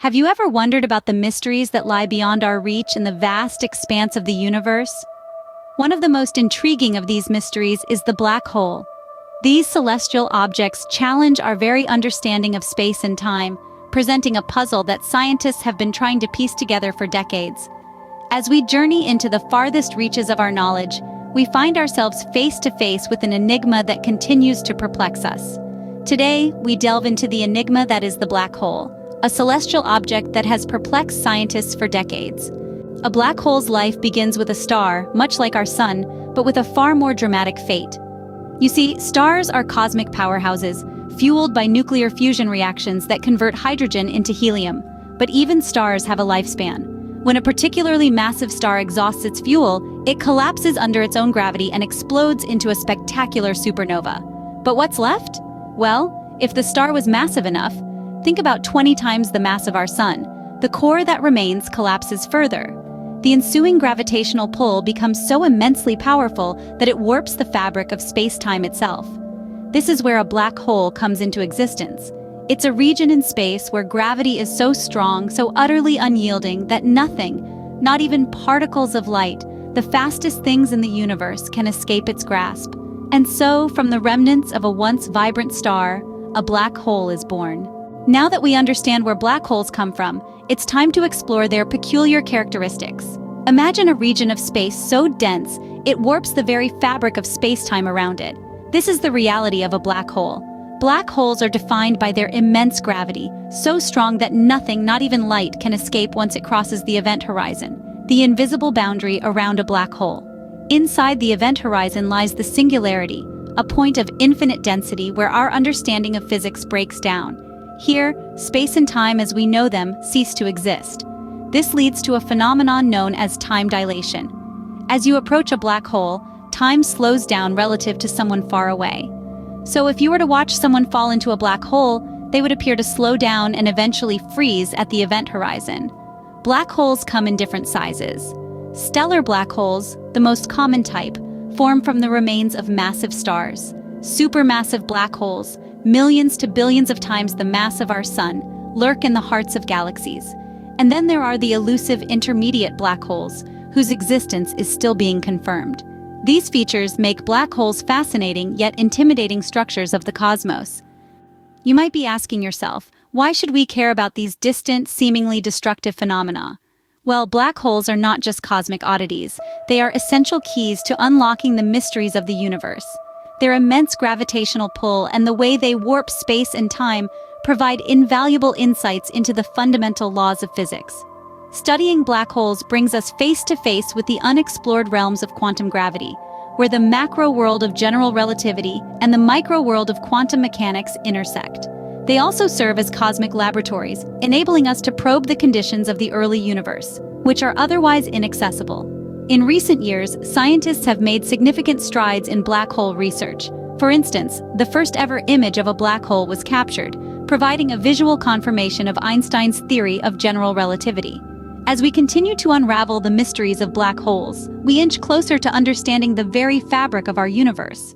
Have you ever wondered about the mysteries that lie beyond our reach in the vast expanse of the universe? One of the most intriguing of these mysteries is the black hole. These celestial objects challenge our very understanding of space and time, presenting a puzzle that scientists have been trying to piece together for decades. As we journey into the farthest reaches of our knowledge, we find ourselves face to face with an enigma that continues to perplex us. Today, we delve into the enigma that is the black hole, a celestial object that has perplexed scientists for decades. A black hole's life begins with a star, much like our sun, but with a far more dramatic fate. You see, stars are cosmic powerhouses, fueled by nuclear fusion reactions that convert hydrogen into helium. But even stars have a lifespan. When a particularly massive star exhausts its fuel, it collapses under its own gravity and explodes into a spectacular supernova. But what's left? Well, if the star was massive enough, think about 20 times the mass of our sun. The core that remains collapses further. The ensuing gravitational pull becomes so immensely powerful that it warps the fabric of space-time itself. This is where a black hole comes into existence. It's a region in space where gravity is so strong, so utterly unyielding, that nothing, not even particles of light, the fastest things in the universe, can escape its grasp. And so, from the remnants of a once vibrant star, a black hole is born. Now that we understand where black holes come from, it's time to explore their peculiar characteristics. Imagine a region of space so dense, it warps the very fabric of space-time around it. This is the reality of a black hole. Black holes are defined by their immense gravity, so strong that nothing, not even light, can escape once it crosses the event horizon, the invisible boundary around a black hole. Inside the event horizon lies the singularity, a point of infinite density where our understanding of physics breaks down. Here, space and time as we know them cease to exist. This leads to a phenomenon known as time dilation. As you approach a black hole, time slows down relative to someone far away. So if you were to watch someone fall into a black hole, they would appear to slow down and eventually freeze at the event horizon. Black holes come in different sizes. Stellar black holes, the most common type, form from the remains of massive stars. Supermassive black holes, millions to billions of times the mass of our sun, lurk in the hearts of galaxies. And then there are the elusive intermediate black holes, whose existence is still being confirmed. These features make black holes fascinating yet intimidating structures of the cosmos. You might be asking yourself, why should we care about these distant, seemingly destructive phenomena? Well, black holes are not just cosmic oddities. They are essential keys to unlocking the mysteries of the universe. Their immense gravitational pull and the way they warp space and time provide invaluable insights into the fundamental laws of physics. Studying black holes brings us face to face with the unexplored realms of quantum gravity, where the macro world of general relativity and the micro world of quantum mechanics intersect. They also serve as cosmic laboratories, enabling us to probe the conditions of the early universe, which are otherwise inaccessible. In recent years, scientists have made significant strides in black hole research. For instance, the first ever image of a black hole was captured, providing a visual confirmation of Einstein's theory of general relativity. As we continue to unravel the mysteries of black holes, we inch closer to understanding the very fabric of our universe.